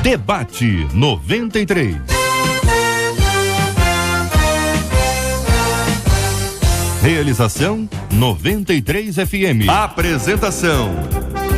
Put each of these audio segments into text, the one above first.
Debate 93. Realização 93 FM. Apresentação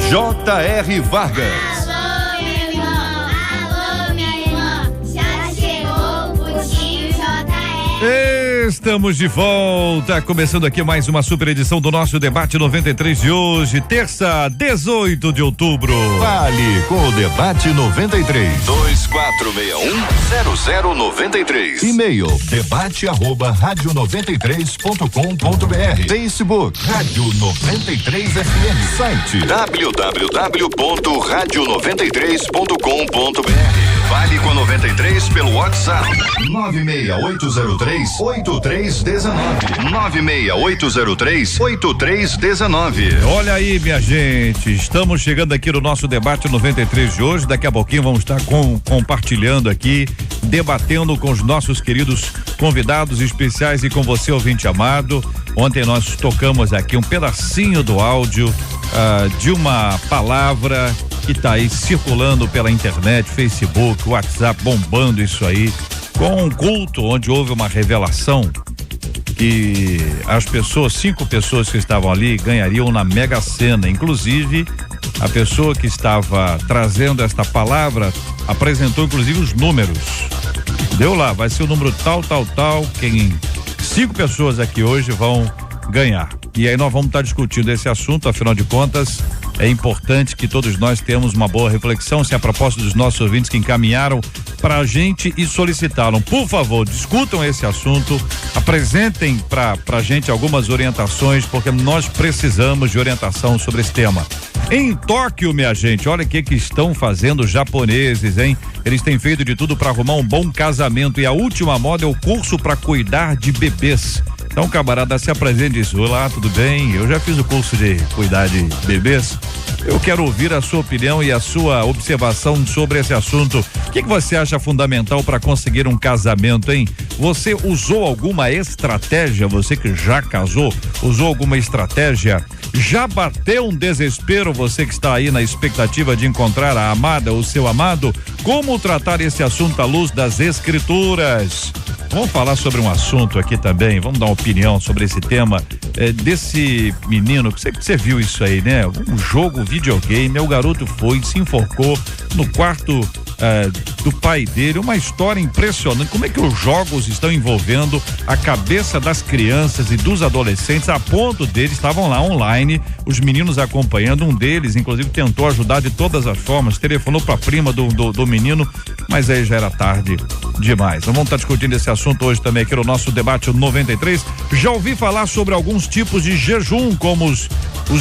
J.R. Vargas. Alô, meu irmão. Alô, minha irmã. Já chegou o Putinho J.R. Estamos de volta, começando aqui mais uma super edição do nosso Debate 93 de hoje, terça, 18 de outubro. Fale com o Debate 93. 2461-0093. E-mail debate@radio93.com.br. Facebook Rádio 93 FM. Site www.radio93.com.br. Fale com 93 pelo WhatsApp 96803-8319. 96803-8319. Olha aí, minha gente, estamos chegando aqui no nosso Debate 93 de hoje. Daqui a pouquinho vamos estar compartilhando aqui, debatendo com os nossos queridos convidados especiais e com você, ouvinte amado. Ontem nós tocamos aqui um pedacinho do áudio de uma palavra que está aí circulando pela internet, Facebook, WhatsApp, bombando isso aí, com um culto onde houve uma revelação que as pessoas, 5 pessoas que estavam ali ganhariam na Mega Sena. Inclusive, a pessoa que estava trazendo esta palavra apresentou inclusive os números. Deu lá, vai ser o número tal, 5 pessoas aqui hoje vão ganhar. E aí nós vamos estar discutindo esse assunto, afinal de contas, é importante que todos nós tenhamos uma boa reflexão. Se é a proposta dos nossos ouvintes que encaminharam pra gente e solicitaram, por favor, discutam esse assunto, apresentem pra gente algumas orientações, porque nós precisamos de orientação sobre esse tema. Em Tóquio, minha gente, olha o que estão fazendo os japoneses, hein? Eles têm feito de tudo para arrumar um bom casamento e a última moda é o curso para cuidar de bebês. Então, camarada, se apresente e diz: olá, tudo bem? Eu já fiz o curso de cuidar de bebês. Eu quero ouvir a sua opinião e a sua observação sobre esse assunto. O que você acha fundamental para conseguir um casamento, hein? Você usou alguma estratégia? Você que já casou, usou alguma estratégia? Já bateu um desespero, você que está aí na expectativa de encontrar a amada ou seu amado? Como tratar esse assunto à luz das escrituras? Vamos falar sobre um assunto aqui também, vamos dar uma opinião sobre esse tema, desse menino, que você viu isso aí, né? Um jogo, videogame, o garoto foi, se enforcou no quarto do pai dele, uma história impressionante. Como é que os jogos estão envolvendo a cabeça das crianças e dos adolescentes, a ponto deles estavam lá online, os meninos acompanhando, um deles inclusive tentou ajudar de todas as formas, telefonou pra prima do menino, mas aí já era tarde demais. Vamos estar discutindo esse assunto hoje também aqui no nosso Debate 93. Já ouvi falar sobre alguns tipos de jejum, como os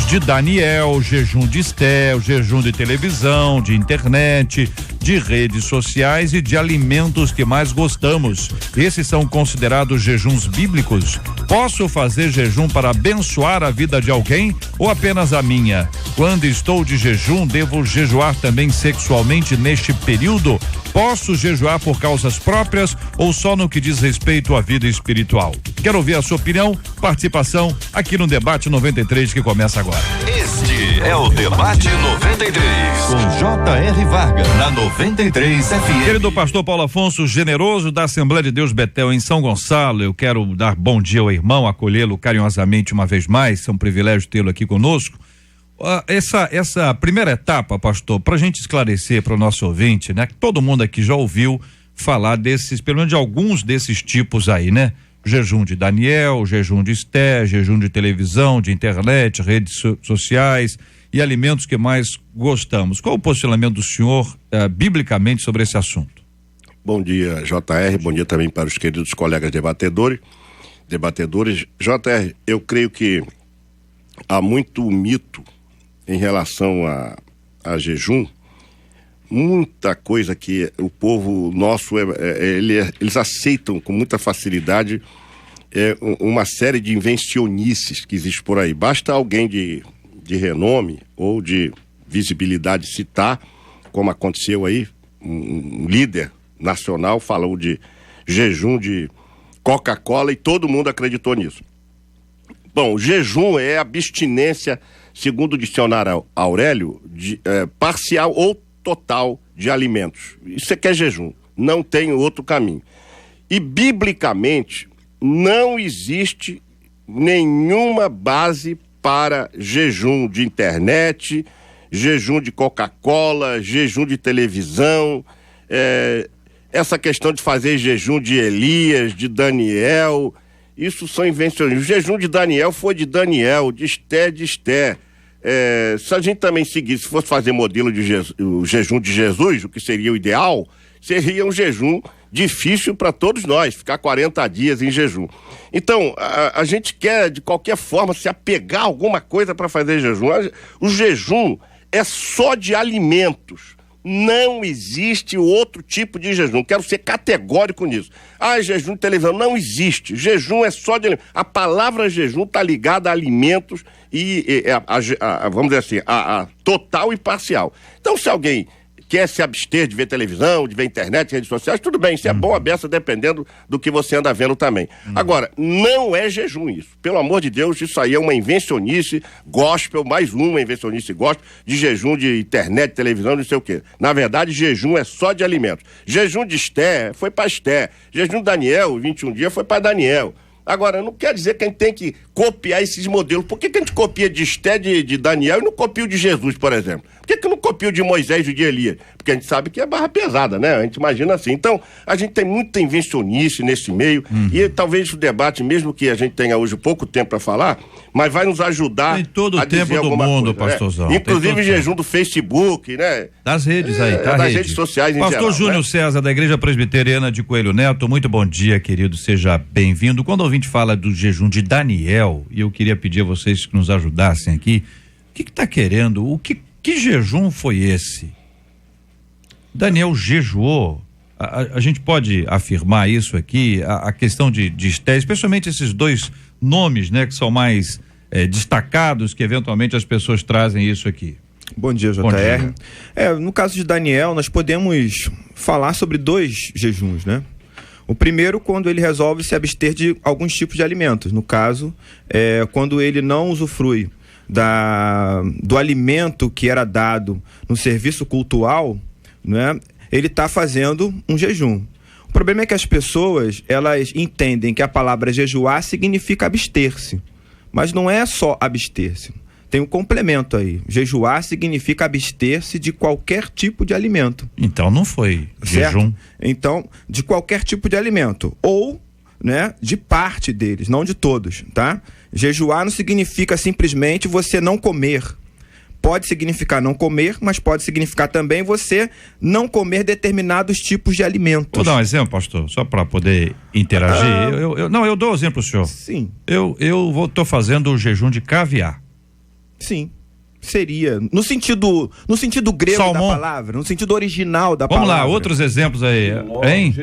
de Daniel, jejum de Esté, o jejum de televisão, de internet, de redes sociais e de alimentos que mais gostamos. Esses são considerados jejuns bíblicos? Posso fazer jejum para abençoar a vida de alguém ou apenas a minha? Quando estou de jejum, devo jejuar também sexualmente neste período? Posso jejuar por causas próprias ou só no que diz respeito à vida espiritual? Quero ouvir a sua opinião, participação aqui no Debate 93 que começa agora. Este é o Debate 93 com J.R. Vargas na 93 FM. Querido pastor Paulo Afonso Generoso da Assembleia de Deus Betel em São Gonçalo, eu quero dar bom dia ao irmão, acolhê-lo carinhosamente uma vez mais, é um privilégio tê-lo aqui conosco. Essa primeira etapa, pastor, para a gente esclarecer para o nosso ouvinte, né? Que todo mundo aqui já ouviu falar desses, pelo menos de alguns desses tipos aí, né? Jejum de Daniel, jejum de Esté, jejum de televisão, de internet, redes sociais e alimentos que mais gostamos. Qual o posicionamento do senhor biblicamente sobre esse assunto? Bom dia, J.R., bom dia também para os queridos colegas debatedores. J.R., eu creio que há muito mito em relação a jejum, muita coisa que o povo nosso, eles aceitam com muita facilidade uma série de invencionices que existe por aí. Basta alguém de renome ou de visibilidade citar, como aconteceu aí, um líder nacional falou de jejum de Coca-Cola e todo mundo acreditou nisso. Bom, jejum é abstinência, segundo o dicionário Aurélio, parcial ou total de alimentos. Isso é que é jejum. Não tem outro caminho. E, biblicamente, não existe nenhuma base para jejum de internet, jejum de Coca-Cola, jejum de televisão, essa questão de fazer jejum de Elias, de Daniel, isso são invenções. O jejum de Daniel foi de Daniel, de Esté. Se a gente também seguisse, se fosse fazer modelo de o jejum de Jesus, o que seria o ideal, seria um jejum difícil para todos nós, ficar 40 dias em jejum. Então, a gente quer, de qualquer forma, se apegar a alguma coisa para fazer jejum. O jejum é só de alimentos. Não existe outro tipo de jejum. Quero ser categórico nisso. Jejum de televisão. Não existe. Jejum é só de alimentos. A palavra jejum está ligada a alimentos e, vamos dizer assim, a total e parcial. Então, se alguém quer se abster de ver televisão, de ver internet, redes sociais, tudo bem, isso é bom a beça, dependendo do que você anda vendo também. Agora, não é jejum isso. Pelo amor de Deus, isso aí é uma invencionice gospel, mais uma invencionice gospel, de jejum de internet, televisão, não sei o quê. Na verdade, jejum é só de alimentos. Jejum de Esté foi para Esté. Jejum de Daniel, 21 dias, foi para Daniel. Agora, não quer dizer que a gente tem que copiar esses modelos. Por que a gente copia de Esté, de Daniel e não copia o de Jesus, por exemplo? Por que não copia o de Moisés e o de Elias? Porque a gente sabe que é barra pesada, né? A gente imagina assim. Então, a gente tem muita invencionice nesse meio e talvez o debate, mesmo que a gente tenha hoje pouco tempo para falar, mas vai nos ajudar tem todo o tempo do mundo, coisa, pastorzão. né? Inclusive jejum do Facebook, né? Das redes aí, tá? Das redes sociais em geral. Pastor Júnior, né? César, da Igreja Presbiteriana de Coelho Neto, muito bom dia, querido, seja bem-vindo. Quando o ouvinte fala do jejum de Daniel, e eu queria pedir a vocês que nos ajudassem aqui, o que está querendo? Que jejum foi esse? Daniel jejuou? A gente pode afirmar isso aqui, a questão de Esté, especialmente esses dois nomes, né, que são mais destacados, que eventualmente as pessoas trazem isso aqui. Bom dia, JR. Bom dia. No caso de Daniel, nós podemos falar sobre dois jejuns, né? O primeiro, quando ele resolve se abster de alguns tipos de alimentos. No caso, quando ele não usufrui do alimento que era dado no serviço cultual, né? Ele está fazendo um jejum. O problema é que as pessoas, elas entendem que a palavra jejuar significa abster-se. Mas não é só abster-se. Tem um complemento aí. Jejuar significa abster-se de qualquer tipo de alimento. Então não foi certo? Jejum. Então, de qualquer tipo de alimento. Ou, né, de parte deles, não de todos, tá? Jejuar não significa simplesmente você não comer. Pode significar não comer, mas pode significar também você não comer determinados tipos de alimentos. Vou dar um exemplo, pastor, só para poder interagir. Eu dou um exemplo, senhor. Sim. Eu estou fazendo o jejum de caviar. Sim. Seria, no sentido grego Salmão. da palavra, no sentido original da Vamos palavra. Vamos lá, outros exemplos aí, hein?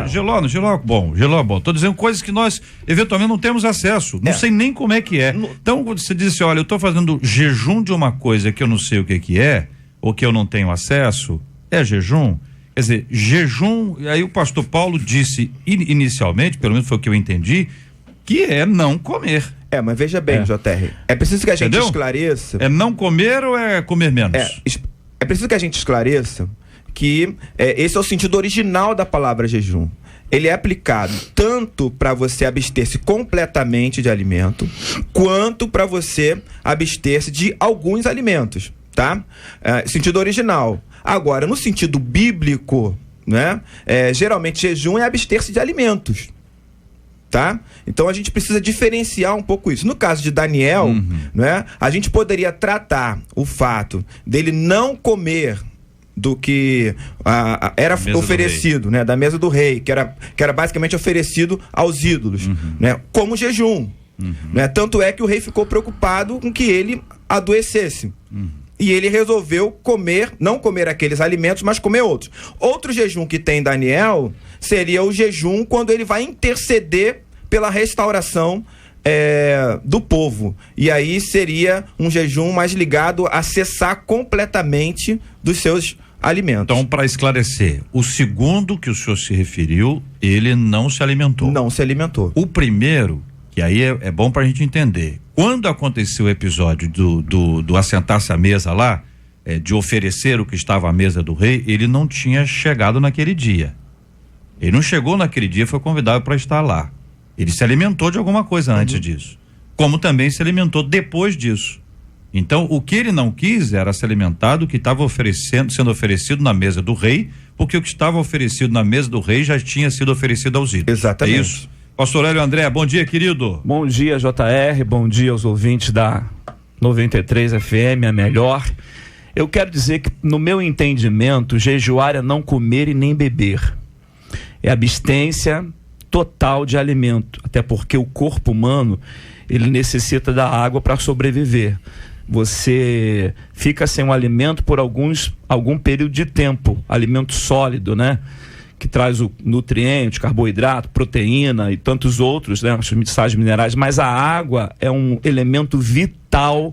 Geló é bom. Tô dizendo coisas que nós eventualmente não temos acesso, não sei nem como é que é. Então, quando você diz assim, olha, eu tô fazendo jejum de uma coisa que eu não sei o que é, ou que eu não tenho acesso, é jejum? Quer dizer, jejum, aí o pastor Paulo disse inicialmente, pelo menos foi o que eu entendi, que é não comer. Mas veja bem, JR, é preciso que a gente esclareça. É não comer ou é comer menos? É preciso que a gente esclareça que esse é o sentido original da palavra jejum. Ele é aplicado tanto para você abster-se completamente de alimento, quanto para você abster-se de alguns alimentos, tá? Sentido original. Agora, no sentido bíblico, né? Geralmente jejum é abster-se de alimentos. Tá? Então a gente precisa diferenciar um pouco isso. No caso de Daniel, né, a gente poderia tratar o fato dele não comer do que era oferecido, né, da mesa do rei, que era basicamente oferecido aos ídolos, né, como jejum. Né? Tanto é que o rei ficou preocupado com que ele adoecesse. E ele resolveu não comer aqueles alimentos, mas comer outros. Outro jejum que tem Daniel seria o jejum quando ele vai interceder pela restauração do povo. E aí seria um jejum mais ligado a cessar completamente dos seus alimentos. Então, para esclarecer, o segundo que o senhor se referiu, ele não se alimentou. Não se alimentou. O primeiro, que aí é bom para a gente entender, quando aconteceu o episódio do assentar-se à mesa lá, de oferecer o que estava à mesa do rei, ele não tinha chegado naquele dia. Ele não chegou naquele dia, foi convidado para estar lá. Ele se alimentou de alguma coisa antes disso, como também se alimentou depois disso. Então, o que ele não quis era se alimentar do que estava sendo oferecido na mesa do rei, porque o que estava oferecido na mesa do rei já tinha sido oferecido aos ídolos. Exatamente. É isso? Pastor Hélio André, bom dia, querido. Bom dia, JR, bom dia aos ouvintes da 93 FM, a melhor. Eu quero dizer que, no meu entendimento, jejuar é não comer e nem beber. É abstência total de alimento, até porque o corpo humano, ele necessita da água para sobreviver. Você fica sem um alimento por algum período de tempo, alimento sólido, né? Que traz o nutriente, carboidrato, proteína e tantos outros, né? Os sais minerais, mas a água é um elemento vital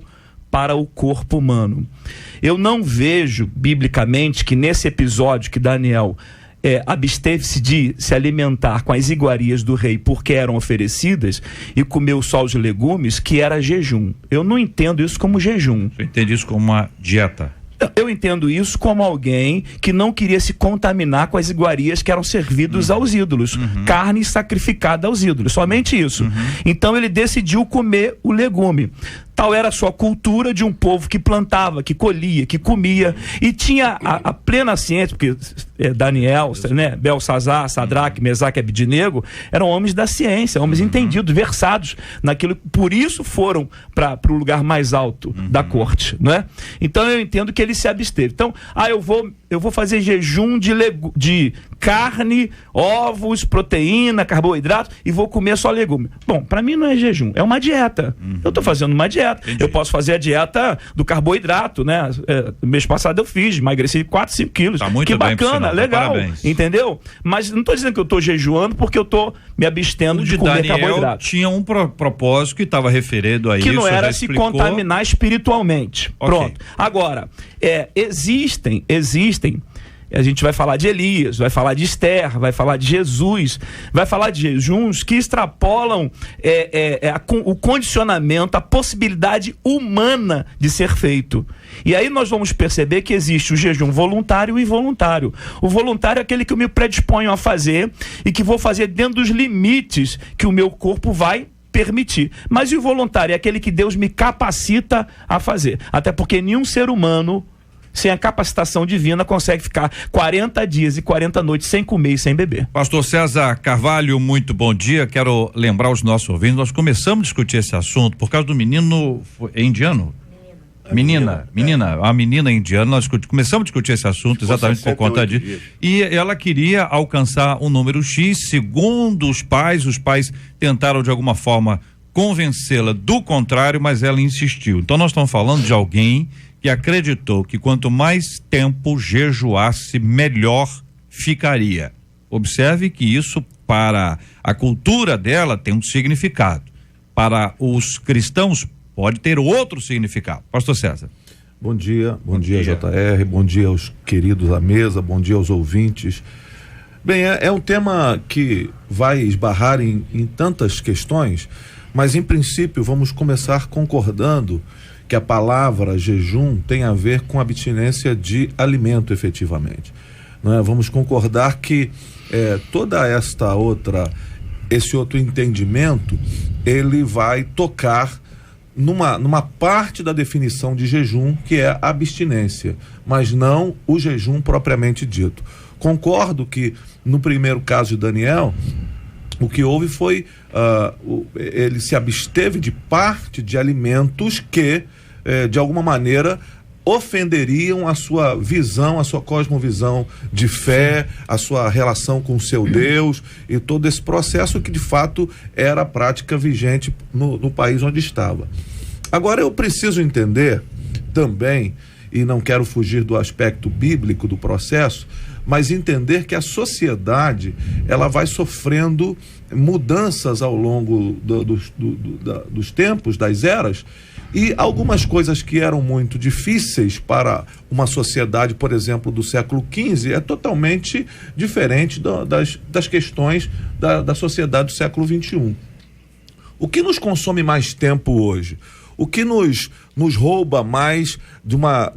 para o corpo humano. Eu não vejo, biblicamente, que nesse episódio que Daniel absteve-se de se alimentar com as iguarias do rei porque eram oferecidas e comeu só os legumes, que era jejum. Eu não entendo isso como jejum. Você entende isso como uma dieta? Eu entendo isso como alguém que não queria se contaminar com as iguarias que eram servidos aos ídolos, carne sacrificada aos ídolos, somente isso. Então ele decidiu comer o legume. Tal era a sua cultura de um povo que plantava, que colhia, que comia, e tinha a plena ciência, porque Daniel, né, Belsazar, Sadraque, Mesaque e Abednego eram homens da ciência, homens entendidos, versados naquilo, por isso foram para o lugar mais alto da corte, né? Então eu entendo que ele se absteve. Então, eu vou fazer jejum de carne, ovos, proteína, carboidrato e vou comer só legume. Bom, para mim não é jejum, é uma dieta. Eu estou fazendo uma dieta. Entendi. Eu posso fazer a dieta do carboidrato, né? Mês passado eu fiz, emagreci 4, 5 quilos. Tá muito que bem, bacana, sinal, legal. parabéns. Entendeu? Mas não estou dizendo que eu estou jejuando porque eu estou me abstendo de comer Daniel carboidrato. tinha um propósito que estava referido a isso. Que não era se explicou. contaminar espiritualmente. Ok. Pronto. Agora, existem, a gente vai falar de Elias, vai falar de Esther, vai falar de Jesus, vai falar de jejuns que extrapolam o condicionamento, a possibilidade humana de ser feito. E aí nós vamos perceber que existe o jejum voluntário e involuntário. O voluntário é aquele que eu me predisponho a fazer e que vou fazer dentro dos limites que o meu corpo vai permitir. Mas o involuntário é aquele que Deus me capacita a fazer. Até porque nenhum ser humano, sem a capacitação divina, consegue ficar 40 dias e 40 noites sem comer e sem beber. Pastor César Carvalho, muito bom dia. Quero lembrar os nossos ouvintes, nós começamos a discutir esse assunto por causa do menino indiano. Menina indiana, nós começamos a discutir esse assunto exatamente por conta disso. E ela queria alcançar um número X, segundo os pais tentaram de alguma forma convencê-la do contrário, mas ela insistiu. Então nós estamos falando de alguém que acreditou que quanto mais tempo jejuasse, melhor ficaria. Observe que isso, para a cultura dela, tem um significado. Para os cristãos, pode ter outro significado. Pastor César. Bom dia JR, bom dia aos queridos à mesa, bom dia aos ouvintes. Bem, é um tema que vai esbarrar em tantas questões, mas em princípio vamos começar concordando que a palavra jejum tem a ver com abstinência de alimento, efetivamente. Não é? Vamos concordar que esse outro entendimento, ele vai tocar numa parte da definição de jejum, que é a abstinência, mas não o jejum propriamente dito. Concordo que no primeiro caso de Daniel, o que houve foi ele se absteve de parte de alimentos que de alguma maneira ofenderiam a sua visão, a sua cosmovisão de fé, a sua relação com o seu Deus e todo esse processo que de fato era a prática vigente no país onde estava. Agora eu preciso entender também, e não quero fugir do aspecto bíblico do processo, mas entender que a sociedade ela vai sofrendo mudanças ao longo dos tempos, das eras, e algumas coisas que eram muito difíceis para uma sociedade, por exemplo, do século XV, é totalmente diferente das questões da sociedade do século XXI. O que nos consome mais tempo hoje? O que nos nos rouba mais de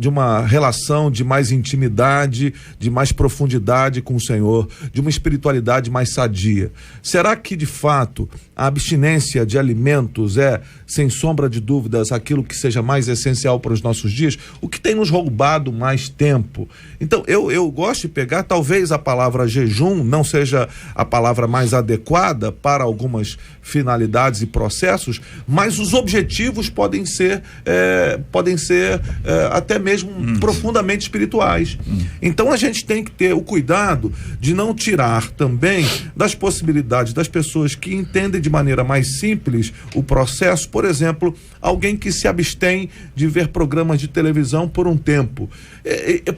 uma relação de mais intimidade, de mais profundidade com o Senhor, de uma espiritualidade mais sadia. Será que, de fato, a abstinência de alimentos é, sem sombra de dúvidas, aquilo que seja mais essencial para os nossos dias? O que tem nos roubado mais tempo? Então, eu gosto de pegar, talvez a palavra jejum não seja a palavra mais adequada para algumas finalidades e processos, mas os objetivos podem ser até mesmo profundamente espirituais. Então, a gente tem que ter o cuidado de não tirar também das possibilidades das pessoas que entendem de maneira mais simples o processo. Por exemplo, alguém que se abstém de ver programas de televisão por um tempo.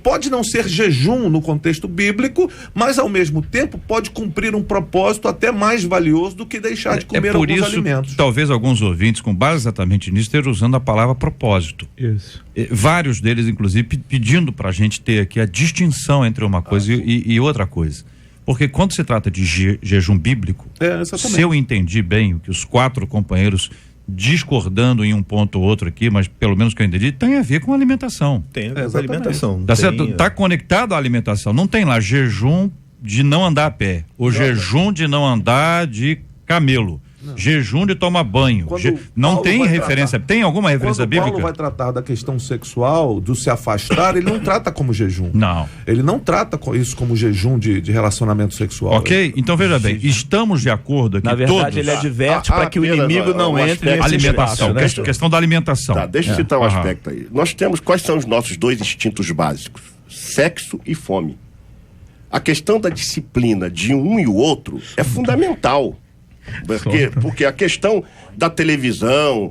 Pode não ser jejum no contexto bíblico, mas ao mesmo tempo pode cumprir um propósito até mais valioso do que deixar de comer alguns alimentos. Talvez alguns ouvintes, com base exatamente nisso, estejam usando a palavra propósito. Isso. Vários deles, inclusive, pedindo para a gente ter aqui a distinção entre uma coisa e outra coisa. Porque quando se trata de jejum bíblico, se eu entendi bem o que os 4 companheiros discordando em um ponto ou outro aqui, mas pelo menos que eu entendi, tem a ver com alimentação. Tem a ver com alimentação. Tá certo? Tá conectado à alimentação. Não tem lá jejum de não andar a pé, ou jejum de não andar de camelo. Não. Jejum de tomar banho. Não tem referência. Tem alguma referência bíblica? Quando Paulo vai tratar da questão sexual, do se afastar, ele não trata como jejum. Não. Ele não trata isso como jejum de relacionamento sexual. Ok? Então veja bem, estamos de acordo aqui. Na verdade, todos. Ele adverte para que o inimigo não entre nesse alimentação, espaço, né? Questão da alimentação. Tá, deixa eu citar um aspecto aí. Nós temos, quais são os nossos 2 instintos básicos? Sexo e fome. A questão da disciplina de um e o outro é fundamental. Porque a questão da televisão,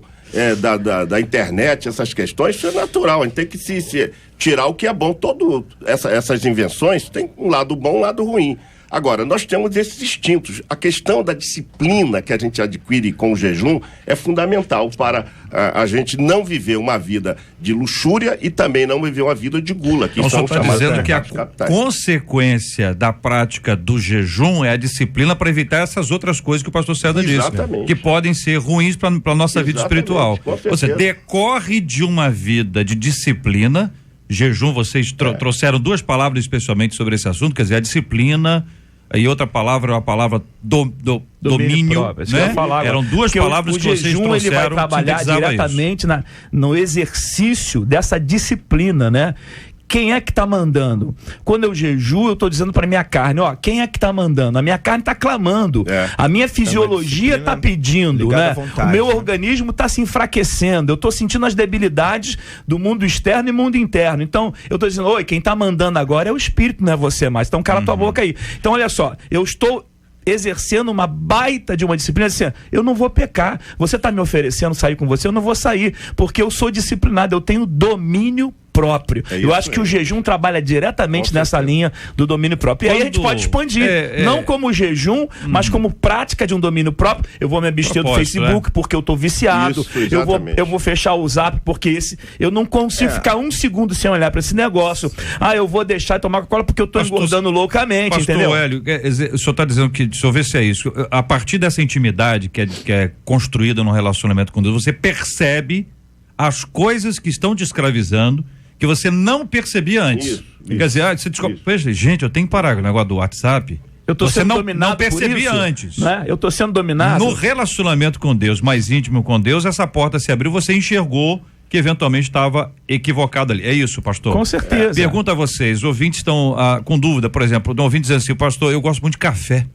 da internet, essas questões, isso é natural. A gente tem que se tirar o que é bom. Essas invenções tem um lado bom e um lado ruim. Agora, nós temos esses instintos. A questão da disciplina que a gente adquire com o jejum é fundamental para a gente não viver uma vida de luxúria e também não viver uma vida de gula. Que então, só está dizendo que a consequência da prática do jejum é a disciplina para evitar essas outras coisas que o pastor César disse, que podem ser ruins para a nossa vida espiritual. Ou seja, decorre de uma vida de disciplina. Jejum, vocês trouxeram 2 palavras especialmente sobre esse assunto, quer dizer, a disciplina e outra palavra, a palavra domínio, né? Eram 2 palavras que vocês trouxeram. Ele vai trabalhar diretamente no exercício dessa disciplina, né? Quem é que está mandando? Quando eu jejuo, eu estou dizendo para minha carne, quem é que está mandando? A minha carne está clamando, a minha fisiologia está pedindo, né? O meu organismo está se enfraquecendo, eu estou sentindo as debilidades do mundo externo e mundo interno. Então, eu estou dizendo, quem está mandando agora é o Espírito, não é você mais. Então, cala tua boca aí. Então, olha só, eu estou exercendo uma baita de uma disciplina, assim, eu não vou pecar, você está me oferecendo sair com você, eu não vou sair, porque eu sou disciplinado, eu tenho domínio próprio. Eu acho que o jejum trabalha diretamente nessa linha do domínio próprio. E aí a gente pode expandir, não como jejum, mas como prática de um domínio próprio. Eu vou me abster do Facebook porque eu tô viciado. Eu vou fechar o Zap porque eu não consigo ficar 1 segundo sem olhar para esse negócio. Eu vou deixar de tomar Coca-Cola porque eu tô engordando loucamente, entendeu? Pastor Hélio, o senhor está dizendo que, deixa eu ver se é isso, a partir dessa intimidade que é construída no relacionamento com Deus, você percebe as coisas que estão te escravizando que você não percebia antes. Quer dizer, você descobre, gente, eu tenho que parar com o negócio do WhatsApp. Eu tô sendo dominado não percebia por isso, antes. Né? Eu tô sendo dominado. No relacionamento com Deus, mais íntimo com Deus, essa porta se abriu, você enxergou que eventualmente estava equivocado ali. É isso, pastor? Com certeza. Pergunta a vocês, ouvintes estão com dúvida, por exemplo, um ouvinte dizendo assim, pastor, eu gosto muito de café.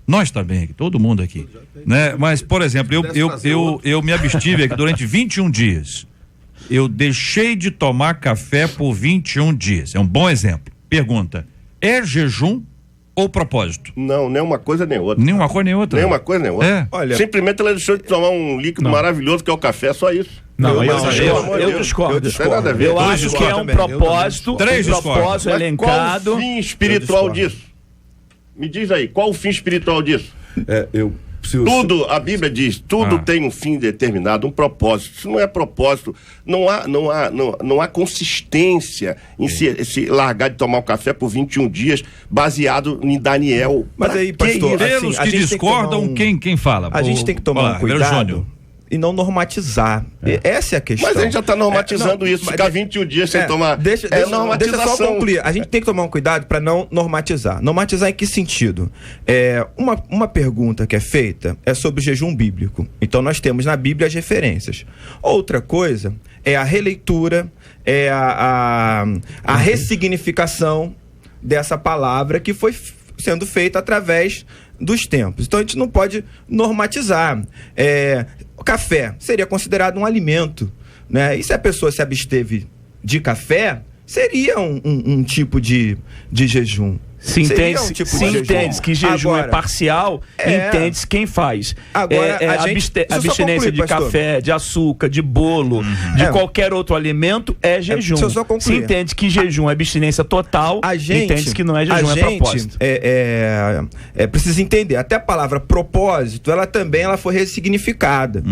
Nós também, todo mundo aqui, né? Mas, por exemplo, eu me abstive aqui durante 21 dias. Eu deixei de tomar café por 21 dias. É um bom exemplo. Pergunta, é jejum ou propósito? Não, nem uma coisa nem outra. Nem uma coisa nem outra? Nem uma coisa nem outra. Olha, simplesmente ela deixou de tomar um líquido maravilhoso que é o café, só isso. Eu discordo. Eu acho que é um propósito, propósito elencado. Qual o fim espiritual disso? Me diz aí, qual o fim espiritual disso? Tudo, a Bíblia diz, tudo tem um fim determinado, um propósito. Se não é propósito, não há consistência em se largar de tomar o café por 21 dias, baseado em Daniel. Mas aí, pastor, pelos que discordam, quem fala? A gente tem que tomar um cuidado. e não normatizar. Essa é a questão. Mas a gente já está normatizando isso, ficar 21 dias sem tomar. Deixa normatização. só concluir. A gente tem que tomar um cuidado para não normatizar. Normatizar em que sentido? Uma pergunta que é feita é sobre o jejum bíblico. Então nós temos na Bíblia as referências. Outra coisa é a releitura, é a ressignificação dessa palavra que foi sendo feita através dos tempos. Então a gente não pode normatizar. O café seria considerado um alimento, né? E se a pessoa se absteve de café, seria um tipo de jejum. Se entende que jejum agora, é parcial, entende-se quem faz. Agora, abstinência de café, de açúcar, de bolo, de qualquer outro alimento é jejum. Se entende que jejum é abstinência total, entende-se que não é jejum, é propósito. Precisa entender, até a palavra propósito, ela foi ressignificada.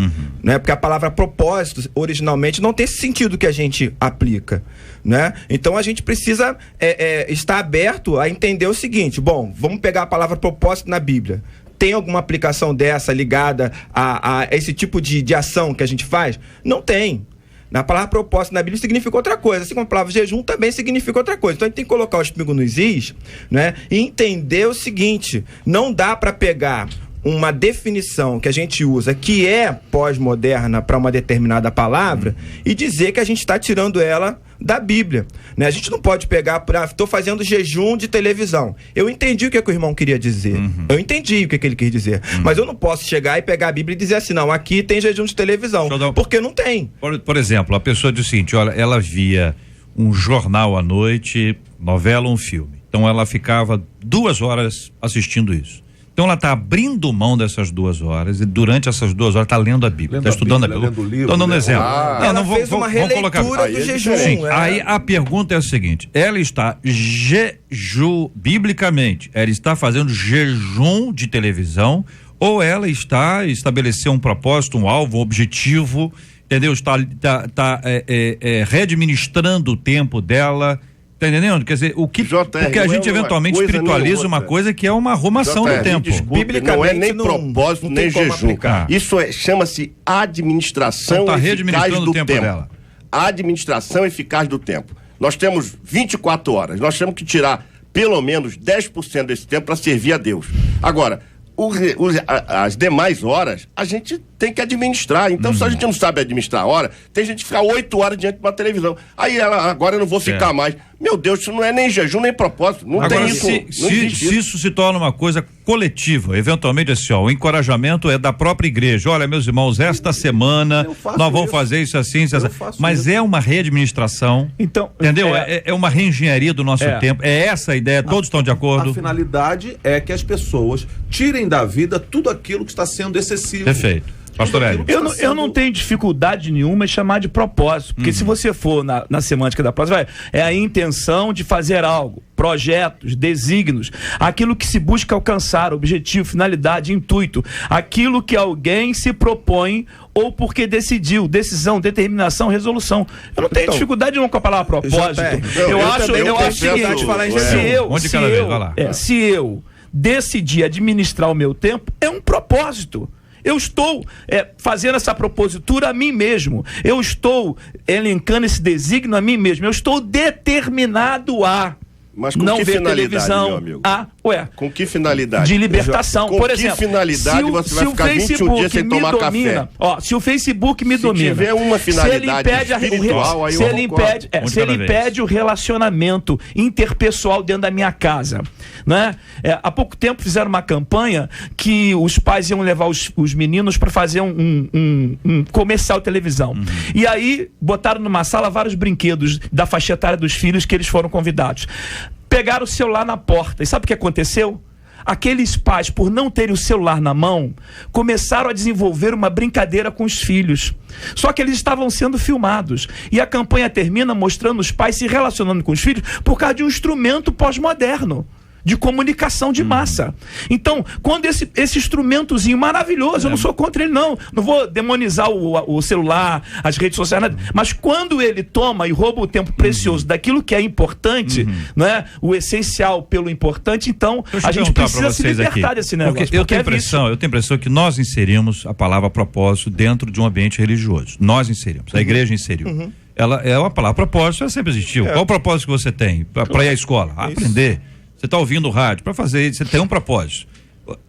Né? Porque a palavra propósito, originalmente, não tem esse sentido que a gente aplica. Né? Então a gente precisa estar aberto a entender o seguinte: bom, vamos pegar a palavra propósito na Bíblia. Tem alguma aplicação dessa ligada a esse tipo de ação que a gente faz? Não tem. Na palavra propósito na Bíblia significa outra coisa, assim como a palavra jejum também significa outra coisa. Então a gente tem que colocar os pingos nos is, né? E entender o seguinte: não dá para pegar uma definição que a gente usa que é pós-moderna para uma determinada palavra e dizer que a gente está tirando ela da Bíblia, né? A gente não pode pegar estou fazendo jejum de televisão. Eu entendi o que o irmão queria dizer. Eu entendi o que ele quis dizer. Mas eu não posso chegar e pegar a Bíblia e dizer assim, não, aqui tem jejum de televisão. Porque não tem. Por exemplo, a pessoa diz o seguinte, olha, ela via um jornal à noite, novela ou um filme. Então ela ficava 2 horas assistindo isso. Então ela está abrindo mão dessas 2 horas e durante essas 2 horas está lendo a Bíblia, está estudando a Bíblia. Estou dando um exemplo. Ela fez uma releitura do jejum. Sim, aí a pergunta é a seguinte: ela está biblicamente, ela está fazendo jejum de televisão ou ela está estabelecendo um propósito, um alvo, um objetivo, entendeu? Está readministrando o tempo dela. Tá entendendo? Quer dizer, porque a gente eventualmente espiritualiza uma coisa que é uma arrumação do tempo. Desculpe, biblicamente não é nem propósito, nem jejum. Isso chama-se administração eficaz do tempo. Administração eficaz do tempo. Nós temos 24 horas. Nós temos que tirar pelo menos 10% desse tempo para servir a Deus. Agora, as demais horas, a gente tem que administrar. Então, se a gente não sabe administrar a hora, tem gente que fica 8 horas diante de uma televisão. Aí agora eu não vou ficar mais. Meu Deus, isso não é nem jejum, nem propósito. Não agora, tem isso. Se isso se torna uma coisa coletiva, eventualmente assim, o encorajamento é da própria igreja. Olha, meus irmãos, esta semana nós vamos fazer isso assim, mas é uma readministração. Então, entendeu? É uma reengenharia do nosso tempo. É essa a ideia, todos estão de acordo. A finalidade é que as pessoas tirem da vida tudo aquilo que está sendo excessivo. Perfeito. Pastor Hélio. Eu não tenho dificuldade nenhuma em chamar de propósito, porque se você for na semântica da próxima, é a intenção de fazer algo, projetos, desígnios, aquilo que se busca alcançar, objetivo, finalidade, intuito, aquilo que alguém se propõe ou porque decidiu, decisão, determinação, resolução. Eu não tenho dificuldade nenhuma com a palavra propósito. Eu acho que se eu decidir administrar o meu tempo, é um propósito. Eu estou fazendo essa propositura a mim mesmo. Eu estou elencando esse desígnio a mim mesmo. Eu estou determinado a Mas com não que ver finalidade, televisão. meu amigo? Com que finalidade? De libertação. Com por que exemplo, finalidade você vai ficar 21 dias sem tomar café? Se o Facebook me domina. Se tiver uma finalidade espiritual, aí se ele impede o relacionamento interpessoal dentro da minha casa, né? Há pouco tempo fizeram uma campanha que os pais iam levar os meninos para fazer um comercial de televisão. E aí botaram numa sala vários brinquedos da faixa etária dos filhos que eles foram convidados. Pegaram o celular na porta. E sabe o que aconteceu? Aqueles pais, por não terem o celular na mão, começaram a desenvolver uma brincadeira com os filhos. Só que eles estavam sendo filmados. E a campanha termina mostrando os pais se relacionando com os filhos por causa de um instrumento pós-moderno. de comunicação de massa. Então, quando esse instrumentozinho maravilhoso, eu não sou contra ele não vou demonizar o celular, as redes sociais, nada, mas quando ele toma e rouba o tempo precioso daquilo que é importante, né, o essencial pelo importante, então a gente precisa se libertar desse negócio. Eu tenho a impressão que nós inserimos a palavra propósito dentro de um ambiente religioso. Nós inserimos, a igreja inseriu. Ela é uma palavra propósito, ela sempre existiu. Qual o propósito que você tem para ir à escola? Aprender. Você está ouvindo o rádio para fazer, você tem um propósito.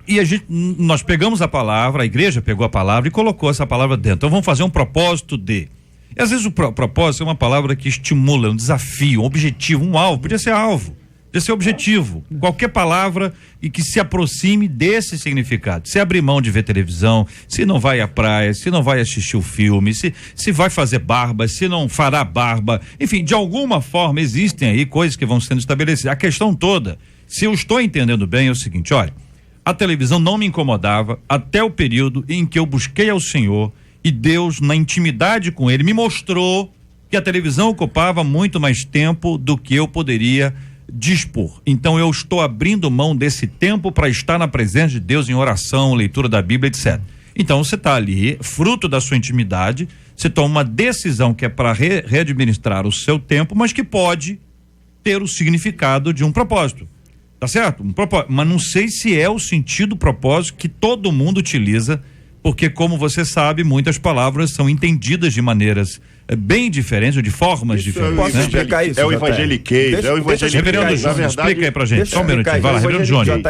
E nós pegamos a palavra, a igreja pegou a palavra e colocou essa palavra dentro. Então vamos fazer um propósito de. E às vezes o propósito é uma palavra que estimula, um desafio, um objetivo, um alvo. Podia ser alvo, podia ser objetivo. Qualquer palavra e que se aproxime desse significado. Se abrir mão de ver televisão, se não vai à praia, se não vai assistir o filme, se vai fazer barba, se não fará barba. Enfim, de alguma forma existem aí coisas que vão sendo estabelecidas. A questão toda, se eu estou entendendo bem, é o seguinte, olha, a televisão não me incomodava até o período em que eu busquei ao Senhor e Deus, na intimidade com Ele, me mostrou que a televisão ocupava muito mais tempo do que eu poderia dispor. Então eu estou abrindo mão desse tempo para estar na presença de Deus em oração, leitura da Bíblia, etc. Então você está ali, fruto da sua intimidade, você toma uma decisão que é para readministrar o seu tempo, mas que pode ter o significado de um propósito. Tá certo? Um propósito. Mas não sei se é o sentido propósito que todo mundo utiliza, porque, como você sabe, muitas palavras são entendidas de maneiras bem diferentes, ou de formas diferentes. Posso explicar isso? É o evangeliquez, Reverendo Júnior, explica aí pra gente, só um minutinho, vai lá, Reverendo Júnior.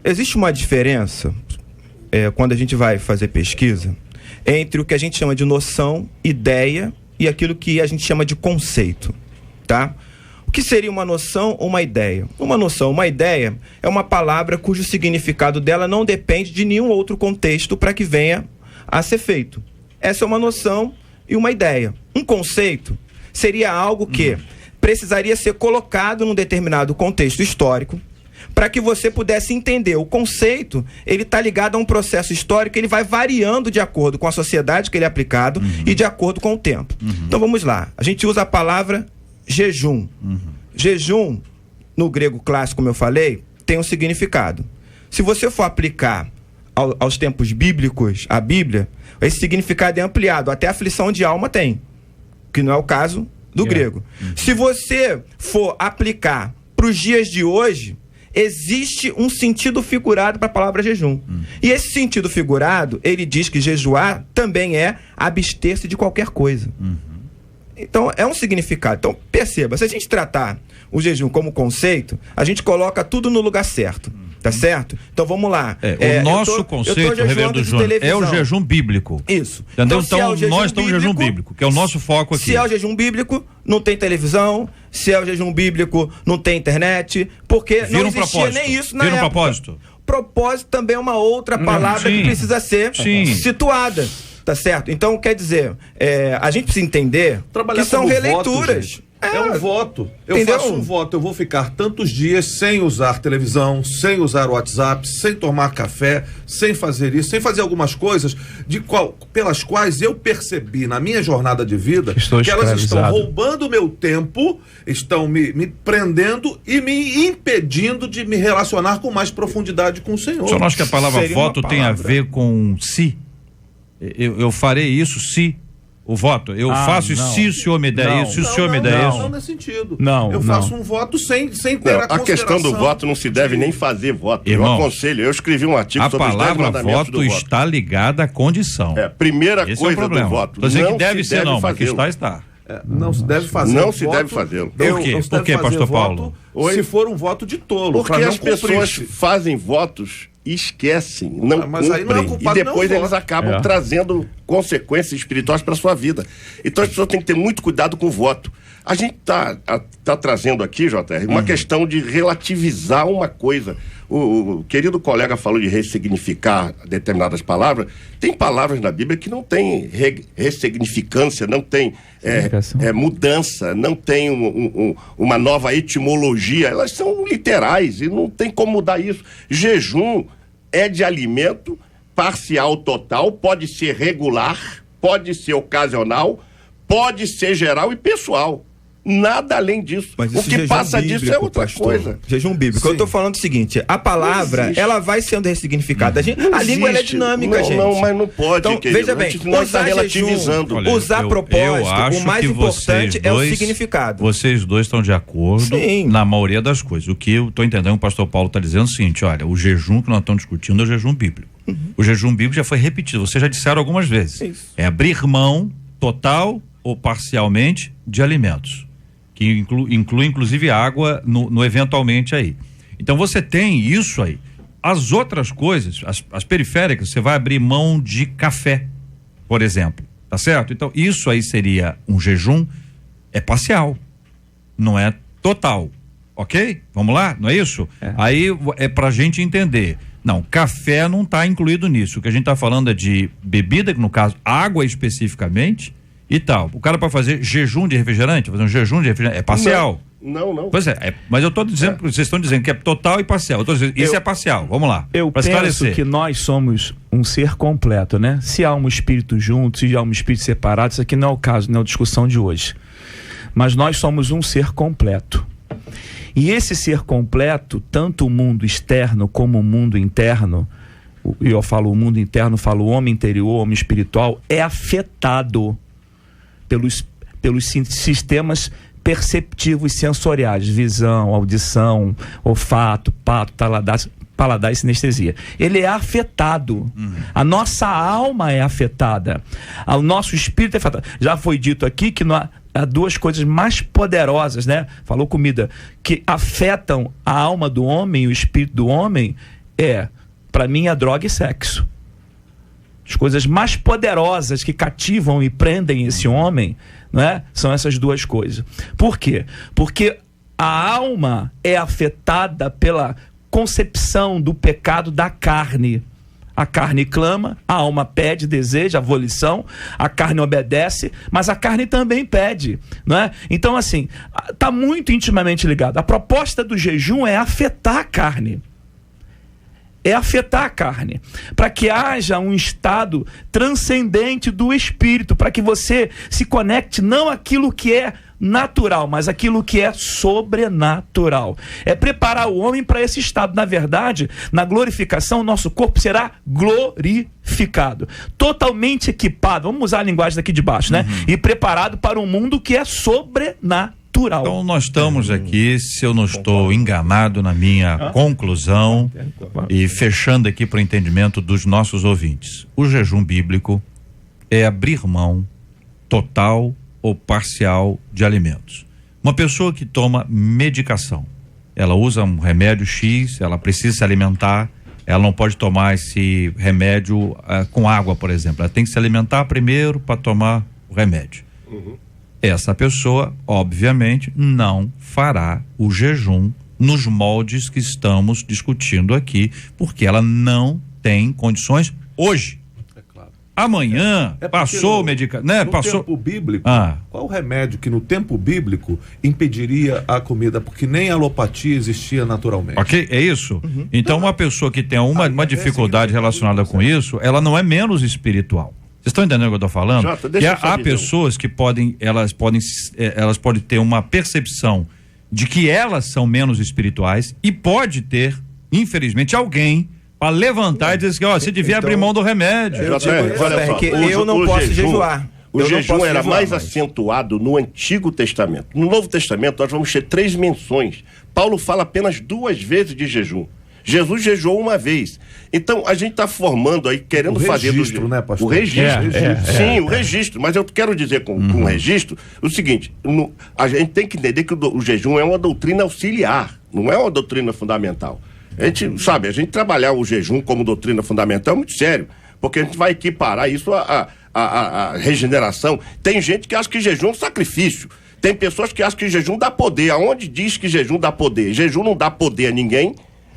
Existe uma diferença, quando a gente vai fazer pesquisa, entre o que a gente chama de noção, ideia, e aquilo que a gente chama de conceito, tá? O que seria uma noção ou uma ideia? Uma noção, uma ideia é uma palavra cujo significado dela não depende de nenhum outro contexto para que venha a ser feito. Essa é uma noção e uma ideia. Um conceito seria algo que precisaria ser colocado num determinado contexto histórico para que você pudesse entender. O conceito, ele está ligado a um processo histórico, ele vai variando de acordo com a sociedade que ele é aplicado e de acordo com o tempo. Então vamos lá, a gente usa a palavra jejum. Jejum, no grego clássico, como eu falei, tem um significado. Se você for aplicar aos tempos bíblicos, a Bíblia, esse significado é ampliado, até aflição de alma tem, que não é o caso do grego. Se você for aplicar para os dias de hoje, existe um sentido figurado para a palavra jejum. E esse sentido figurado, ele diz que jejuar também é abster-se de qualquer coisa. Então, é um significado. Então, perceba, se a gente tratar o jejum como conceito, a gente coloca tudo no lugar certo. Tá certo? Então, vamos lá. O nosso conceito, Reverendo Júnior, é o jejum bíblico. Isso. Entendeu? Então nós estamos no jejum bíblico, que é o nosso foco aqui. Se é o jejum bíblico, não tem televisão. Se é o jejum bíblico, não tem internet. Porque não existia nem isso na época. Propósito. Propósito também é uma outra palavra que precisa ser situada. Tá certo? Então, quer dizer, a gente precisa entender que são releituras. É um voto. Eu faço um voto. Eu vou ficar tantos dias sem usar televisão, sem usar o WhatsApp, sem tomar café, sem fazer isso, sem fazer algumas coisas pelas quais eu percebi na minha jornada de vida que elas estão roubando o meu tempo, estão me prendendo e me impedindo de me relacionar com mais profundidade com o Senhor. O senhor acha que a palavra voto tem a ver com se? Eu farei isso se o voto. Eu faço isso se o senhor me der isso, se o senhor me der isso. Não nesse sentido. Eu faço um voto sem ter a questão do voto não se deve nem fazer voto. Irmão, eu aconselho, eu escrevi um artigo sobre os 10 mandamentos do voto. A palavra voto está ligada à condição. Primeira coisa do voto. Não dizendo que deve ser não, mas que está. Não se deve fazer. Não se deve fazê-lo. Por quê, pastor Paulo? Se for um voto de tolo. Porque as pessoas fazem votos e esquecem, não cumprem, e depois eles acabam trazendo consequências espirituais para a sua vida. Então as pessoas têm que ter muito cuidado com o voto. A gente tá trazendo aqui, JR, uma questão de relativizar uma coisa. O querido colega falou de ressignificar determinadas palavras. Tem palavras na Bíblia que não tem ressignificância, não tem mudança, não tem uma nova etimologia. Elas são literais e não tem como mudar isso. Jejum é de alimento parcial, total, pode ser regular, pode ser ocasional, pode ser geral e pessoal. Nada além disso. Mas O isso que jejum passa bíblico, disso é outra pastor. coisa. Jejum bíblico. Sim. Eu tô falando o seguinte, a palavra, existe. ela vai sendo ressignificada. Não A língua ela é existe. dinâmica, gente. Não, mas não pode, Então, querido. veja bem, A gente não está usar relativizando. jejum, usar eu propósito, acho o mais que importante vocês é o dois- significado. Vocês dois estão de acordo Sim. na maioria das coisas. O que eu estou entendendo, o pastor Paulo está dizendo é o seguinte: olha, o jejum que nós estamos discutindo é o jejum bíblico. O jejum bíblico já foi repetido, vocês já disseram algumas vezes. Isso. É abrir mão total ou parcialmente de alimentos, que inclui inclusive água no eventualmente aí. Então você tem isso aí. As outras coisas, as periféricas, você vai abrir mão de café, por exemplo, tá certo? Então isso aí seria um jejum, é parcial, não é total, ok? Vamos lá, não é isso? Aí é pra gente entender. Não, café não está incluído nisso. O que a gente está falando é de bebida, que no caso, água especificamente e tal. O cara para fazer jejum de refrigerante, fazer um jejum de refrigerante, é parcial. Não. Pois é, mas eu estou dizendo, vocês estão dizendo que é total e parcial. Eu tô dizendo, isso é parcial, vamos lá. Eu pra penso esclarecer. que nós somos um ser completo, né? Se há um espírito junto, se há um espírito separado, isso aqui não é o caso, não é a discussão de hoje. Mas nós somos um ser completo. E esse ser completo, tanto o mundo externo como o mundo interno, e eu falo o mundo interno, falo o homem interior, o homem espiritual, é afetado pelos sistemas perceptivos sensoriais, visão, audição, olfato, pato, paladar e sinestesia. Ele é afetado. A nossa alma é afetada. O nosso espírito é afetado. Já foi dito aqui que há duas coisas mais poderosas, né? Falou comida, que afetam a alma do homem e o espírito do homem, para mim, a droga e sexo. As coisas mais poderosas que cativam e prendem esse homem, né, são essas duas coisas. Por quê? Porque a alma é afetada pela concepção do pecado da carne. A carne clama, a alma pede, deseja, a volição, a carne obedece, mas a carne também pede, não é? Então, assim, está muito intimamente ligado. A proposta do jejum é afetar a carne. É afetar a carne, para que haja um estado transcendente do espírito, para que você se conecte não àquilo que é natural, mas aquilo que é sobrenatural. É preparar o homem para esse estado. Na verdade, na glorificação, o nosso corpo será glorificado, totalmente equipado, vamos usar a linguagem daqui de baixo, né? E preparado para um mundo que é sobrenatural. Então nós estamos aqui, se eu não estou enganado na minha conclusão e fechando aqui para o entendimento dos nossos ouvintes, o jejum bíblico é abrir mão total ou parcial de alimentos. Uma pessoa que toma medicação, ela usa um remédio X, ela precisa se alimentar, ela não pode tomar esse remédio com água, por exemplo, ela tem que se alimentar primeiro para tomar o remédio. Essa pessoa, obviamente, não fará o jejum nos moldes que estamos discutindo aqui, porque ela não tem condições hoje. É claro. Amanhã, passou o medicamento, né? No Passou. tempo bíblico, qual o remédio que no tempo bíblico impediria a comida? Porque nem a alopatia existia naturalmente. Ok? É isso? Então, uma pessoa que tem uma dificuldade relacionada com isso, ela não é menos espiritual. Vocês estão entendendo o que eu estou falando? Jota, deixa eu Que só há dizer pessoas que podem ter uma percepção de que elas são menos espirituais e pode ter, infelizmente, alguém para levantar e dizer que você devia abrir mão do remédio. Olha só, que eu não posso jejuar. O Eu não jejum posso era jejuar mais mais. acentuado no Antigo Testamento. No Novo Testamento nós vamos ter 3 menções. Paulo fala apenas 2 vezes de jejum. Jesus jejuou uma vez. Então a gente está formando aí, querendo fazer do registro, né, pastor? o registro. Sim, o registro. Mas eu quero dizer com o registro o seguinte: a gente tem que entender que o jejum é uma doutrina auxiliar, não é uma doutrina fundamental. A gente sabe, a gente trabalhar o jejum como doutrina fundamental é muito sério, porque a gente vai equiparar isso à regeneração. Tem gente que acha que jejum é um sacrifício. Tem pessoas que acham que jejum dá poder. Aonde diz que jejum dá poder? Jejum não dá poder a ninguém.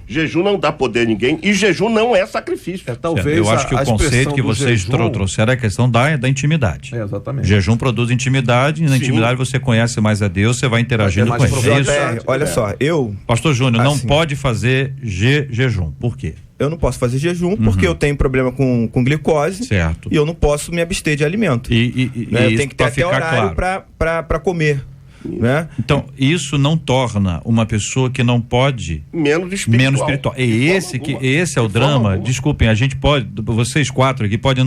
Jejum não dá poder a ninguém e jejum não é sacrifício. Talvez eu acho que o conceito que vocês jejum... trouxeram é a questão da intimidade. Exatamente. Jejum produz intimidade, e na intimidade você conhece mais a Deus, você vai interagindo Vai com ter mais ele. É isso? propriedade. Olha só, Pastor Júnior, não Assim. pode fazer jejum. Por quê? eu não posso fazer jejum porque eu tenho problema com glicose. Certo. E eu não posso me abster de alimento. E Né? Eu isso tenho que ter pra até ficar horário claro. para comer. né? Então, isso não torna uma pessoa que não pode Menos espiritual. Esse é o drama. Desculpem, a gente pode, vocês 4 aqui podem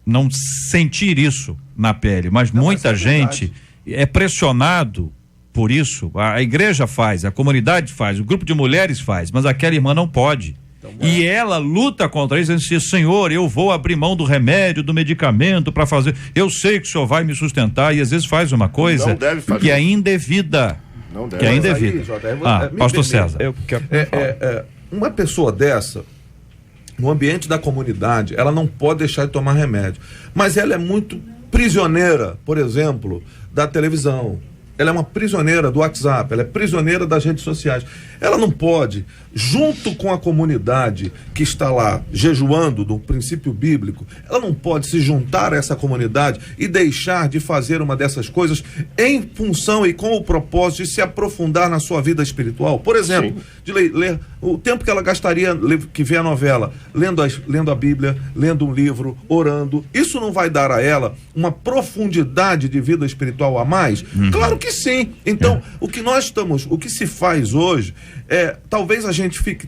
não sentir isso na pele, mas muita gente é pressionado por isso. A igreja faz, a comunidade faz, o grupo de mulheres faz, mas aquela irmã não pode. E ela luta contra isso, dizendo: Senhor, eu vou abrir mão do remédio, do medicamento para fazer. Eu sei que o Senhor vai me sustentar, e às vezes faz uma coisa que é indevida. Não deve. Que é indevida. Pastor César. Uma pessoa dessa, no ambiente da comunidade, ela não pode deixar de tomar remédio. Mas ela é muito prisioneira, por exemplo, da televisão. Ela é uma prisioneira do WhatsApp, ela é prisioneira das redes sociais. Ela não pode, junto com a comunidade que está lá jejuando do princípio bíblico, ela não pode se juntar a essa comunidade e deixar de fazer uma dessas coisas em função e com o propósito de se aprofundar na sua vida espiritual. Por exemplo, de ler o tempo que ela gastaria que vê a novela, lendo a Bíblia, lendo um livro, orando. Isso não vai dar a ela uma profundidade de vida espiritual a mais? Claro que sim. Então, o que se faz hoje talvez a gente fique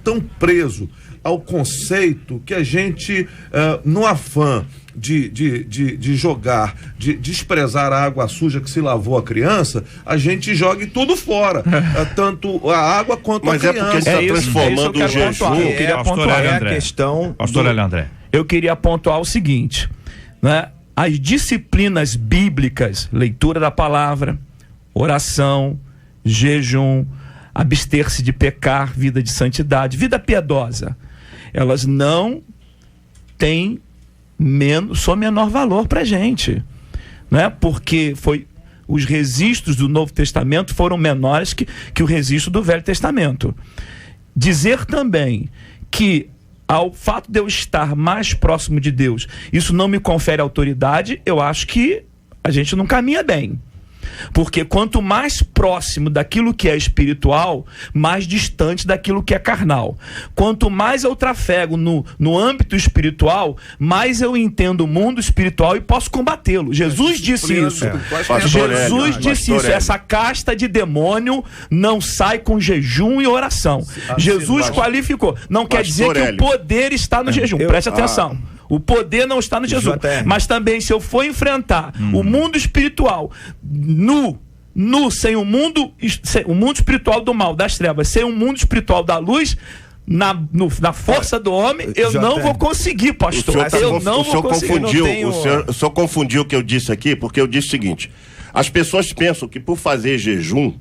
tão preso ao conceito que a gente, no afã de jogar, de desprezar a água suja que se lavou a criança, a gente jogue tudo fora, tanto a água quanto a criança. Mas é porque está transformando o jejum. Eu queria pontuar a questão. Pastor André. Eu queria pontuar o seguinte, né? As disciplinas bíblicas, leitura da palavra, oração, jejum, abster-se de pecar, vida de santidade, vida piedosa, elas não têm só menor valor para a gente, né? Porque os registros do Novo Testamento foram menores que o registro do Velho Testamento. Dizer também que ao fato de eu estar mais próximo de Deus, isso não me confere autoridade, eu acho que a gente não caminha bem. Porque quanto mais próximo daquilo que é espiritual, mais distante daquilo que é carnal. Quanto mais eu trafego no âmbito espiritual, mais eu entendo o mundo espiritual e posso combatê-lo. Jesus disse isso. Jesus disse isso. Essa casta de demônio não sai com jejum e oração. Jesus qualificou. Não quer dizer que o poder está no jejum. Preste atenção. O poder não está no Jesus. Mas também, se eu for enfrentar o mundo espiritual sem o mundo espiritual do mal, das trevas, sem o mundo espiritual da luz, na força do homem, eu não vou conseguir, pastor. O senhor confundiu o que eu disse aqui, porque eu disse o seguinte: as pessoas pensam que por fazer jejum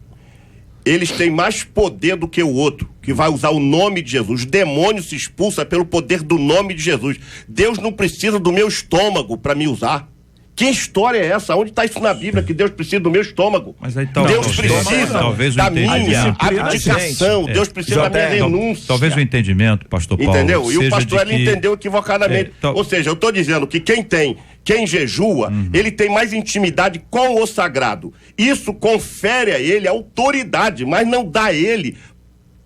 eles têm mais poder do que o outro, que vai usar o nome de Jesus. O demônio se expulsa pelo poder do nome de Jesus. Deus não precisa do meu estômago para me usar. Que história é essa? Onde está isso na Bíblia, que Deus precisa do meu estômago? Mas aí, Deus precisa da minha abdicação. Deus precisa da minha renúncia. Talvez o entendimento, pastor Paulo, entendeu? E o pastor ele entendeu equivocadamente. Ou seja, eu estou dizendo que quem jejua, ele tem mais intimidade com o sagrado. Isso confere a ele autoridade, mas não dá a ele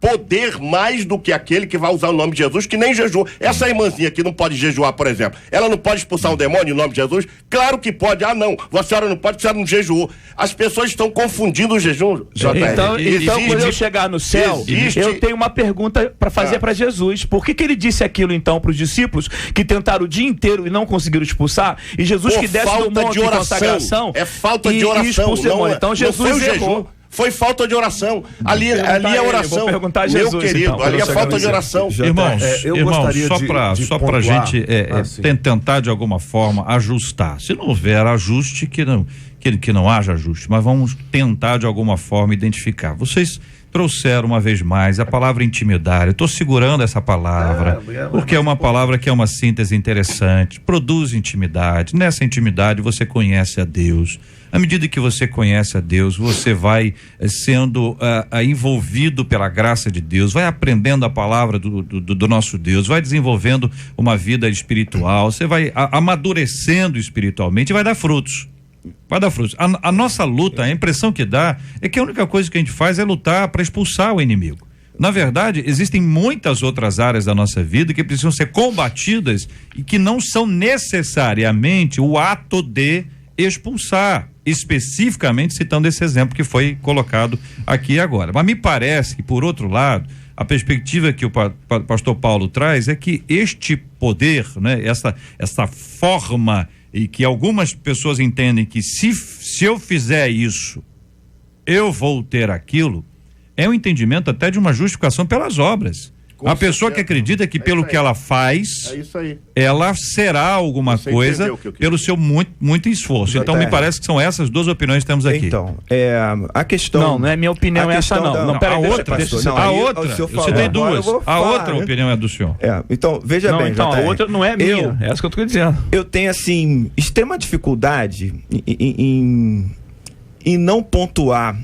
poder mais do que aquele que vai usar o nome de Jesus, que nem jejua. Essa irmãzinha que não pode jejuar, por exemplo, ela não pode expulsar um demônio em nome de Jesus? Claro que pode. Ah, não, a senhora não pode, porque a senhora não jejuou. As pessoas estão confundindo o jejum. Então quando eu chegar no céu, eu tenho uma pergunta para fazer para Jesus. Por que ele disse aquilo então para os discípulos que tentaram o dia inteiro e não conseguiram expulsar? E Jesus que desce do monte de consagração é falta de oração. Então Jesus errou. Foi falta de oração. Ali é oração. Vou perguntar a Jesus, meu querido, então, ali é falta de oração. Irmãos, só pra gente tentar de alguma forma ajustar. Se não houver ajuste, que não haja ajuste, mas vamos tentar de alguma forma identificar. Vocês trouxeram uma vez mais a palavra intimidade. Eu estou segurando essa palavra porque é uma palavra que é uma síntese interessante, produz intimidade. Nessa intimidade você conhece a Deus. À medida que você conhece a Deus, você vai sendo envolvido pela graça de Deus, vai aprendendo a palavra do nosso Deus, vai desenvolvendo uma vida espiritual, você vai amadurecendo espiritualmente e vai dar frutos. Vai dar frutos. A nossa luta, a impressão que dá é que a única coisa que a gente faz é lutar para expulsar o inimigo. Na verdade, existem muitas outras áreas da nossa vida que precisam ser combatidas e que não são necessariamente o ato de expulsar. especificamente citando esse exemplo que foi colocado aqui agora. Mas me parece que, por outro lado, a perspectiva que o pastor Paulo traz é que este poder, né, essa forma, e que algumas pessoas entendem que se eu fizer isso, eu vou ter aquilo, é um entendimento até de uma justificação pelas obras. A pessoa que acredita que pelo que ela faz, ela será alguma coisa pelo seu muito esforço. Então me parece que são essas duas opiniões que temos aqui. Então, a questão... Não é minha opinião essa não. A outra, você tem duas. A outra opinião é do senhor. Então, veja bem. Então, a outra não é minha, é essa que eu estou dizendo. Eu tenho, assim, extrema dificuldade em não pontuar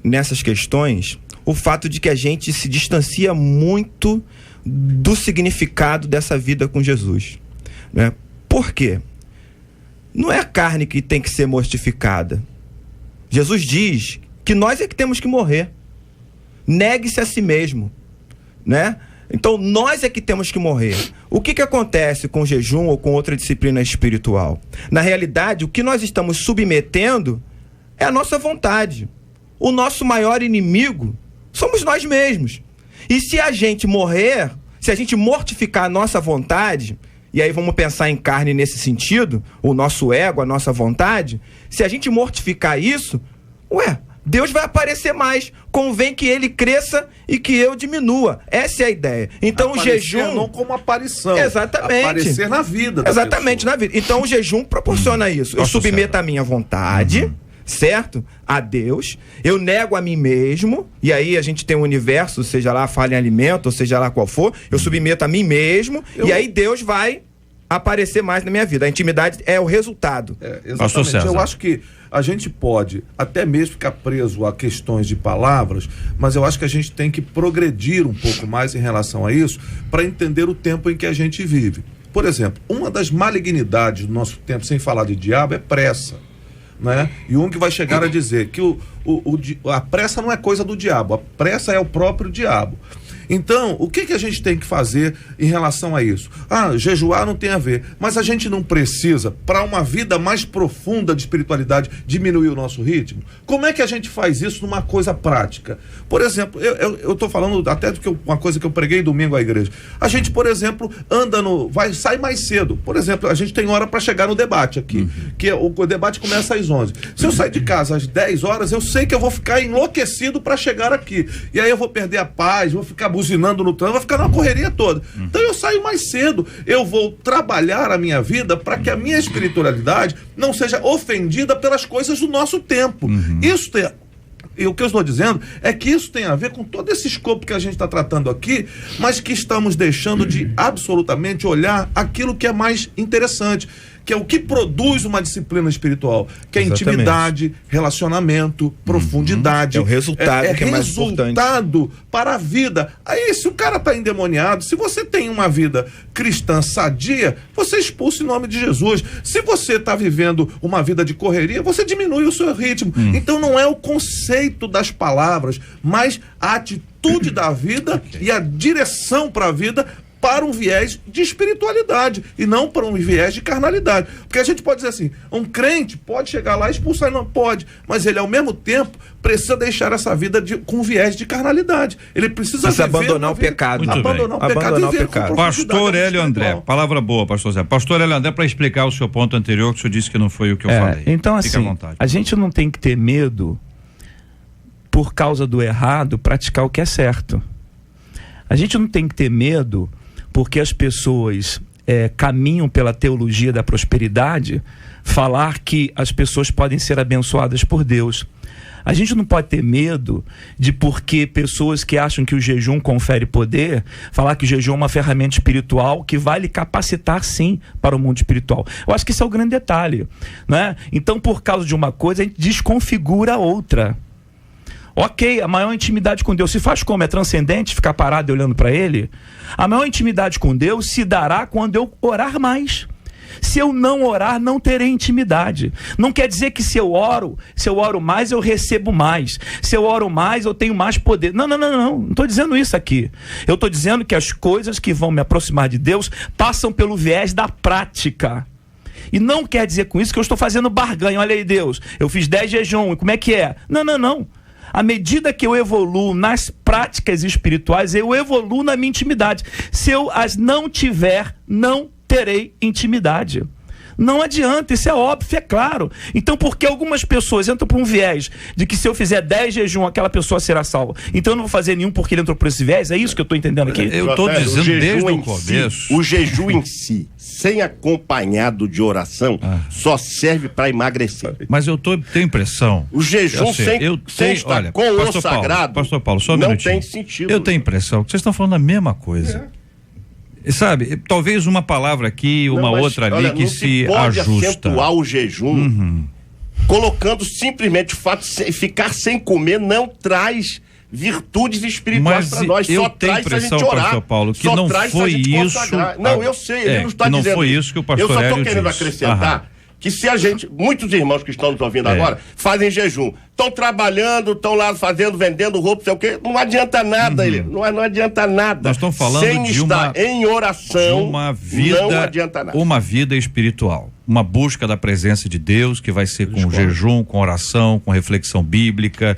nessas questões o fato de que a gente se distancia muito do significado dessa vida com Jesus, né? Por quê? Não é a carne que tem que ser mortificada. Jesus diz que nós é que temos que morrer. Negue-se a si mesmo, né? Então nós é que temos que morrer. O que acontece com o jejum ou com outra disciplina espiritual? Na realidade, o que nós estamos submetendo é a nossa vontade. O nosso maior inimigo somos nós mesmos. E se a gente morrer, se a gente mortificar a nossa vontade, e aí vamos pensar em carne nesse sentido, o nosso ego, a nossa vontade, se a gente mortificar isso, Deus vai aparecer mais. Convém que ele cresça e que eu diminua. Essa é a ideia. Então aparecer, o jejum... não como aparição. Exatamente. Aparecer na vida da Exatamente, pessoa. na vida. Então o jejum proporciona isso. Eu submeto a minha vontade... certo? A Deus, eu nego a mim mesmo, e aí a gente tem um universo, seja lá falha em alimento, ou seja lá qual for, eu submeto a mim mesmo, e aí Deus vai aparecer mais na minha vida. A intimidade é o resultado. Exatamente. Eu acho que a gente pode até mesmo ficar preso a questões de palavras, mas eu acho que a gente tem que progredir um pouco mais em relação a isso, para entender o tempo em que a gente vive. Por exemplo, uma das malignidades do nosso tempo, sem falar de diabo, é pressa. Né? E um que vai chegar a dizer que a pressa não é coisa do diabo, a pressa é o próprio diabo. Então, o que a gente tem que fazer em relação a isso? Jejuar não tem a ver, mas a gente não precisa, para uma vida mais profunda de espiritualidade, diminuir o nosso ritmo? Como é que a gente faz isso numa coisa prática? Por exemplo, eu estou falando até do que uma coisa que eu preguei domingo à igreja. A gente, por exemplo, sai mais cedo. Por exemplo, a gente tem hora para chegar no debate aqui, que o debate começa às 11. Se eu sair de casa às 10 horas, eu sei que eu vou ficar enlouquecido para chegar aqui. E aí eu vou perder a paz, vou ficar buzinando no trânsito, vai ficar numa correria toda. Então eu saio mais cedo, eu vou trabalhar a minha vida para que a minha espiritualidade não seja ofendida pelas coisas do nosso tempo. E o que eu estou dizendo é que isso tem a ver com todo esse escopo que a gente está tratando aqui, mas que estamos deixando de absolutamente olhar aquilo que é mais interessante, que é o que produz uma disciplina espiritual, que é intimidade, relacionamento, profundidade. É o resultado que é mais importante. Resultado para a vida. Aí, se o cara está endemoniado, se você tem uma vida cristã sadia, você expulsa em nome de Jesus. Se você está vivendo uma vida de correria, você diminui o seu ritmo. Então não é o conceito das palavras, mas a atitude da vida e a direção para a vida, para um viés de espiritualidade e não para um viés de carnalidade. Porque a gente pode dizer assim, um crente pode chegar lá e expulsar, não pode, mas ele ao mesmo tempo precisa deixar essa vida com viés de carnalidade. Ele precisa abandonar o pecado. Abandonar o pecado. Pastor Hélio André, palavra boa, pastor Zé. Pastor Hélio André, para explicar o seu ponto anterior, que o senhor disse que não foi o que eu falei. Então, fica assim, à vontade. A gente não tem que ter medo, por causa do errado, praticar o que é certo. A gente não tem que ter medo porque as pessoas caminham pela teologia da prosperidade, falar que as pessoas podem ser abençoadas por Deus. A gente não pode ter medo de, porque pessoas que acham que o jejum confere poder, falar que o jejum é uma ferramenta espiritual que vai lhe capacitar sim para o mundo espiritual. Eu acho que esse é o grande detalhe, né? Então, por causa de uma coisa, a gente desconfigura a outra. Ok, a maior intimidade com Deus se faz como? É transcendente, ficar parado e olhando para Ele? A maior intimidade com Deus se dará quando eu orar mais. Se eu não orar, não terei intimidade. Não quer dizer que se eu oro mais, eu recebo mais. Se eu oro mais, eu tenho mais poder. Não estou dizendo isso aqui. Eu estou dizendo que as coisas que vão me aproximar de Deus passam pelo viés da prática. E não quer dizer com isso que eu estou fazendo barganha. Olha aí, Deus, eu fiz 10 jejum, e como é que é? Não. À medida que eu evoluo nas práticas espirituais, eu evoluo na minha intimidade. Se eu as não tiver, não terei intimidade. Não adianta, isso é óbvio, é claro. Então, porque algumas pessoas entram por um viés de que se eu fizer 10 jejum, aquela pessoa será salva. Então eu não vou fazer nenhum porque ele entrou por esse viés? É isso que eu estou entendendo aqui? Eu estou dizendo desde o começo. O jejum em si, sem acompanhado de oração, só serve para emagrecer. Mas eu tenho impressão. O jejum sem estar olha, com o sagrado, Pastor Paulo, só um não minutinho. tem sentido. Eu tenho impressão que vocês estão falando a mesma coisa. Sabe, talvez uma palavra aqui, uma outra ali, olha, que se ajusta. Pode acentuar o jejum, colocando simplesmente o fato de ficar sem comer não traz virtudes espirituais para nós. Eu tenho impressão, pastor Paulo, que não foi isso. Não, eu sei, ele não está dizendo. Não foi isso que o pastor Hélio disse. Eu só estou querendo acrescentar que se a gente, muitos irmãos que estão nos ouvindo agora, fazem jejum, estão trabalhando, estão lá fazendo, vendendo roupa, sei o quê, não adianta nada, não adianta nada. Nós estamos falando sem de estar em oração, não adianta nada. Uma vida espiritual, uma busca da presença de Deus, que vai ser com jejum, com oração, com reflexão bíblica,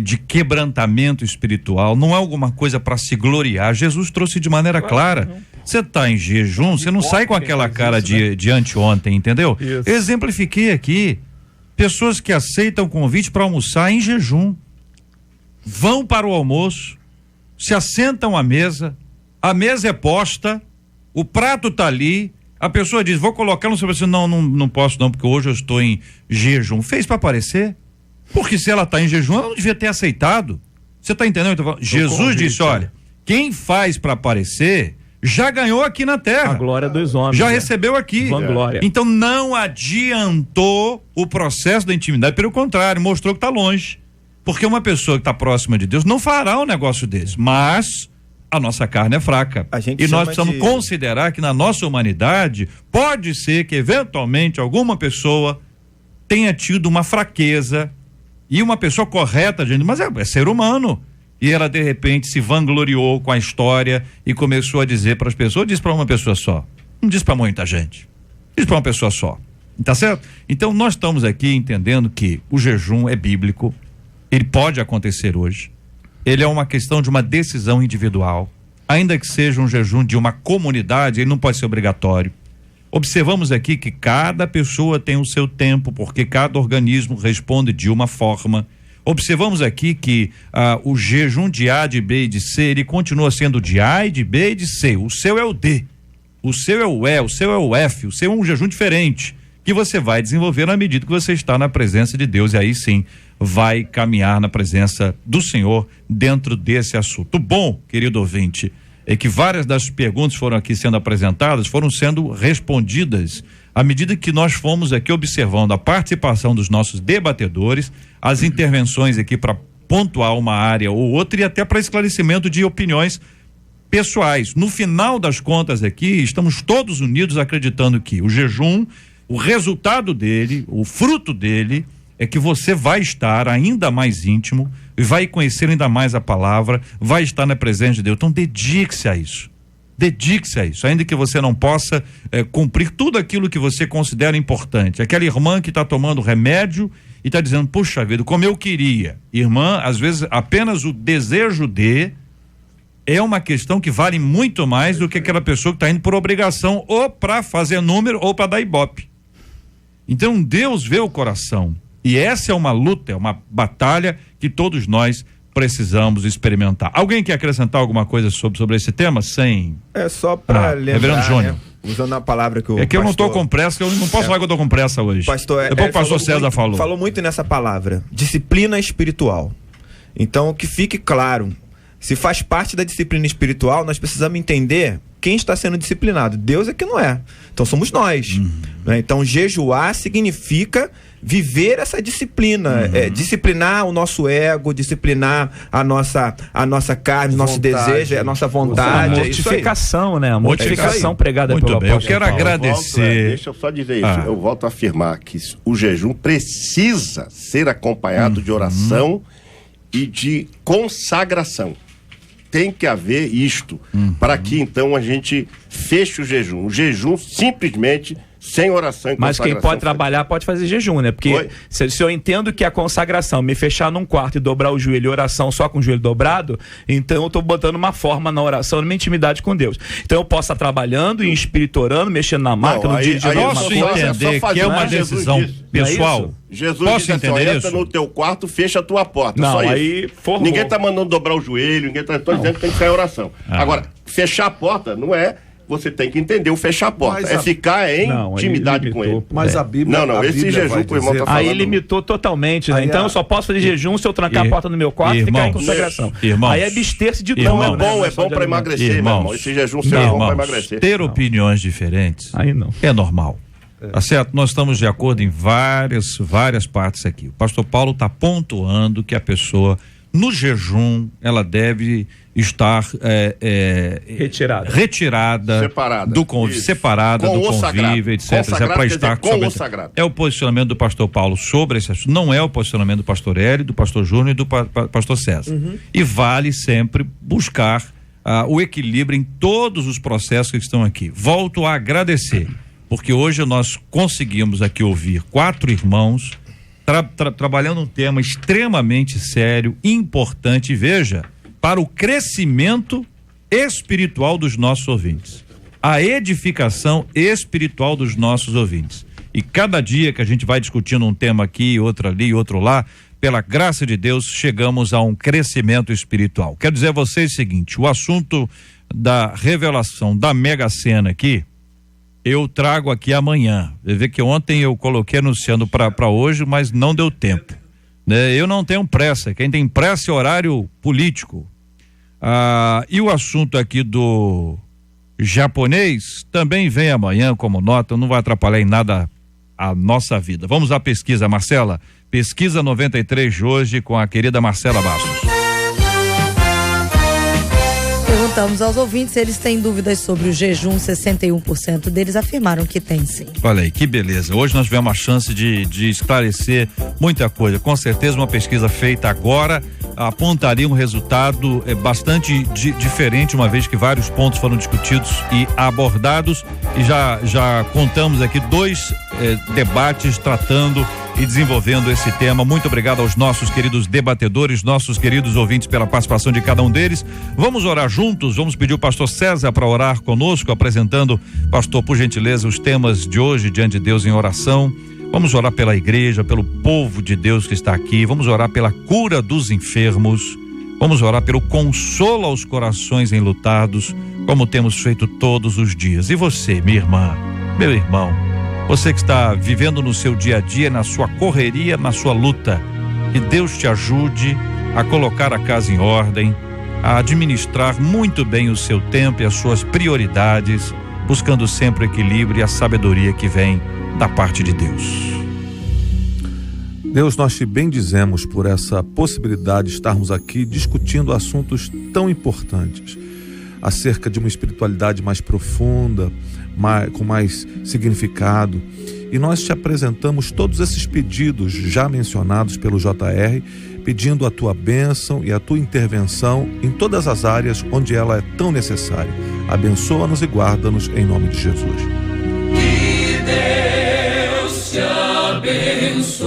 de quebrantamento espiritual, não é alguma coisa para se gloriar. Jesus trouxe de maneira clara. Você está em jejum, você não sai com aquela cara de anteontem, entendeu? Isso. Exemplifiquei aqui pessoas que aceitam convite para almoçar em jejum, vão para o almoço, se assentam à mesa, a mesa é posta, o prato está ali, a pessoa diz, vou colocar no seu prato, não posso não, porque hoje eu estou em jejum. Fez para aparecer? Porque se ela está em jejum, ela não devia ter aceitado. Você está entendendo? Então, Jesus disse, olha, quem faz para aparecer já ganhou aqui na terra. A glória dos homens. Já recebeu aqui. Vanglória. Então não adiantou o processo da intimidade, pelo contrário, mostrou que está longe. Porque uma pessoa que está próxima de Deus não fará um negócio desse. Mas a nossa carne é fraca. E nós precisamos considerar que na nossa humanidade pode ser que eventualmente alguma pessoa tenha tido uma fraqueza e uma pessoa correta, mas é ser humano. E ela de repente se vangloriou com a história e começou a dizer para as pessoas, diz para uma pessoa só, não diz para muita gente, diz para uma pessoa só, tá certo? Então nós estamos aqui entendendo que o jejum é bíblico, ele pode acontecer hoje, ele é uma questão de uma decisão individual, ainda que seja um jejum de uma comunidade, ele não pode ser obrigatório. Observamos aqui que cada pessoa tem o seu tempo, porque cada organismo responde de uma forma. Observamos aqui que o jejum de A, de B e de C, ele continua sendo de A e de B e de C. O seu é o D, o seu é o E, o seu é o F, o seu é um jejum diferente, que você vai desenvolver na medida que você está na presença de Deus, e aí sim vai caminhar na presença do Senhor dentro desse assunto. Bom, querido ouvinte, é que várias das perguntas foram aqui sendo apresentadas, foram sendo respondidas à medida que nós fomos aqui observando a participação dos nossos debatedores, as intervenções aqui para pontuar uma área ou outra e até para esclarecimento de opiniões pessoais. No final das contas aqui, estamos todos unidos acreditando que o jejum, o resultado dele, o fruto dele, é que você vai estar ainda mais íntimo e vai conhecer ainda mais a palavra, vai estar na presença de Deus. Então dedique-se a isso. Dedique-se a isso, ainda que você não possa cumprir tudo aquilo que você considera importante. Aquela irmã que está tomando remédio e está dizendo, puxa vida, como eu queria. Irmã, às vezes apenas o desejo de é uma questão que vale muito mais do que aquela pessoa que está indo por obrigação, ou para fazer número ou para dar ibope. Então Deus vê o coração, e essa é uma luta, é uma batalha que todos nós precisamos experimentar. Alguém quer acrescentar alguma coisa sobre esse tema? Sem. É só para lembrar, Reverendo Júnior. Né? Usando a palavra que o É que eu não estou com pressa, eu não posso falar que eu estou com pressa hoje. Pastor, depois o pastor César falou. Falou muito nessa palavra, disciplina espiritual. Então, que fique claro, se faz parte da disciplina espiritual, nós precisamos entender quem está sendo disciplinado. Deus é que não é. Então somos nós. Né? Então jejuar significa viver essa disciplina, disciplinar o nosso ego, disciplinar a nossa carne, o nosso desejo, a nossa vontade. A mortificação, né? A mortificação pregada pelo apóstolo. Eu quero agradecer. Deixa eu só dizer isso. Eu volto a afirmar que o jejum precisa ser acompanhado de oração e de consagração. Tem que haver isto, para que então a gente feche o jejum. O jejum simplesmente sem oração e Mas consagração. quem pode trabalhar pode fazer jejum, né? Porque se eu entendo que a consagração, me fechar num quarto e dobrar o joelho e oração só com o joelho dobrado, então eu tô botando uma forma na oração, na minha intimidade com Deus. Então eu posso estar trabalhando e em espírito orando, mexendo na máquina, no dia de aí alguma Posso coisa. entender que é uma decisão pessoal? Jesus Posso disse assim, entender entra isso? no teu quarto, fecha a tua porta. Não, só isso. aí formou. Ninguém tá mandando dobrar o joelho, ninguém tá dizendo que tem que sair oração. Agora, fechar a porta não é... Você tem que entender o fechar a porta. Mas é ficar em Não, aí intimidade com limitou, ele. Mas a Bíblia. Não, a esse Bíblia jejum vai que o irmão dizer- tá falando. Aí limitou totalmente, né? Aí Então a- eu só posso fazer jejum se eu trancar a porta no meu quarto e ficar em consagração. Irmãos, Aí é abster-se de irmãos, tudo. Não, é né? bom para emagrecer, meu Irmãos, irmão. Esse jejum seu é bom para emagrecer. ter opiniões diferentes Aí não. é normal. Tá certo? Nós estamos de acordo em várias partes aqui. O pastor Paulo está pontuando que a pessoa, no jejum, ela deve estar retirada Separada. do convívio, Isso. separada Com do o sagrado. convívio, etc. Consagrado para quer dizer estar com sobre o esse- sagrado. É o posicionamento do pastor Paulo sobre esse assunto. Não é o posicionamento do pastor Hélio, do pastor Júnior e do pastor César. E vale sempre buscar o equilíbrio em todos os processos que estão aqui. Volto a agradecer, porque hoje nós conseguimos aqui ouvir 4 irmãos trabalhando um tema extremamente sério, importante, e veja, para o crescimento espiritual dos nossos ouvintes, a edificação espiritual dos nossos ouvintes. E cada dia que a gente vai discutindo um tema aqui, outro ali, outro lá, pela graça de Deus, chegamos a um crescimento espiritual. Quero dizer a vocês o seguinte: o assunto da revelação da Mega Sena aqui, eu trago aqui amanhã. Você vê que ontem eu coloquei anunciando para hoje, mas não deu tempo, né? Eu não tenho pressa. Quem tem pressa é horário político. E o assunto aqui do japonês também vem amanhã como nota, não vai atrapalhar em nada a nossa vida. Vamos à pesquisa, Marcela. Pesquisa 93 de hoje com a querida Marcela Bastos. Perguntamos aos ouvintes se eles têm dúvidas sobre o jejum. 61% deles afirmaram que tem, sim. Olha aí, que beleza. Hoje nós tivemos a chance de esclarecer muita coisa. Com certeza uma pesquisa feita agora apontaria um resultado bastante diferente, uma vez que vários pontos foram discutidos e abordados, e já contamos aqui 2 debates tratando e desenvolvendo esse tema. Muito obrigado aos nossos queridos debatedores, nossos queridos ouvintes, pela participação de cada um deles. Vamos orar juntos, vamos pedir o pastor César para orar conosco, apresentando, pastor, por gentileza, os temas de hoje diante de Deus em oração. Vamos orar pela igreja, pelo povo de Deus que está aqui, vamos orar pela cura dos enfermos, vamos orar pelo consolo aos corações enlutados, como temos feito todos os dias. E você, minha irmã, meu irmão, você que está vivendo no seu dia a dia, na sua correria, na sua luta, que Deus te ajude a colocar a casa em ordem, a administrar muito bem o seu tempo e as suas prioridades, buscando sempre o equilíbrio e a sabedoria que vem da parte de Deus. Deus, nós te bendizemos por essa possibilidade de estarmos aqui discutindo assuntos tão importantes, acerca de uma espiritualidade mais profunda, com mais significado. E nós te apresentamos todos esses pedidos já mencionados pelo JR, pedindo a tua bênção e a tua intervenção em todas as áreas onde ela é tão necessária. Abençoa-nos e guarda-nos em nome de Jesus. Que Deus te abençoe.